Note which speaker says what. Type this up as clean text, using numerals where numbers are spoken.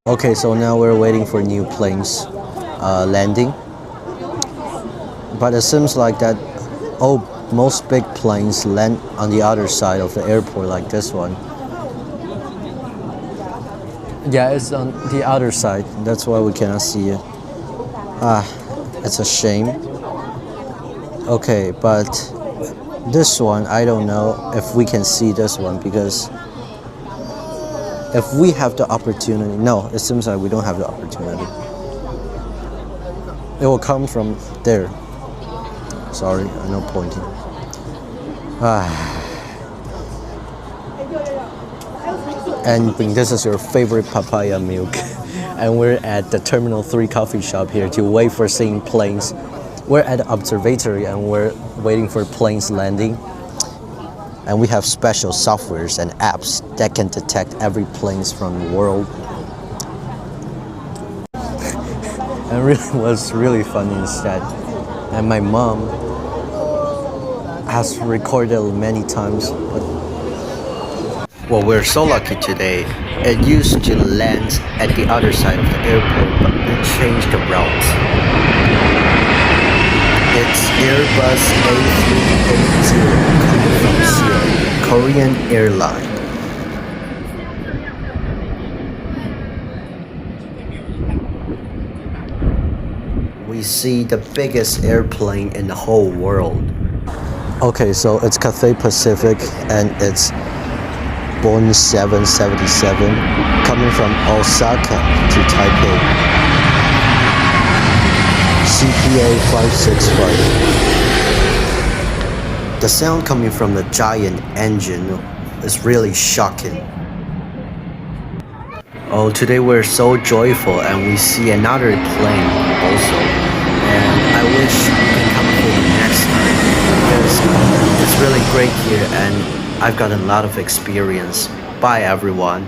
Speaker 1: Okay, so now we're waiting for new planes landing. But it seems like that most big planes land on the other side of the airport, like this one. Yeah, it's on the other side. That's why we cannot see it. It's a shame. Okay, but this one, I don't know if we can see this one, because if we have the opportunity, no, it seems like we don't have the opportunity. It will come from there. Sorry, I'm not pointing. And this is your favorite papaya milk. And we're at the Terminal 3 coffee shop here to wait for seeing planes. We're at the observatory and we're waiting for planes landing. And we have special softwares and apps that can detect every planes from the world. And really was really funny instead. And my mom has recorded many times. Well, we're so lucky today. It used to land at the other side of the airport, but we changed the route. It's Airbus A380 coming from Seoul, Korean airline. We see the biggest airplane in the whole world. Okay, so it's Cathay Pacific and it's Boeing 777 coming from Osaka to Taipei. CPA 565. The sound coming from the giant engine is really shocking. Oh, today we're so joyful and we see another plane also. And I wish we can come here next time because it's really great here and I've got a lot of experience. Bye everyone.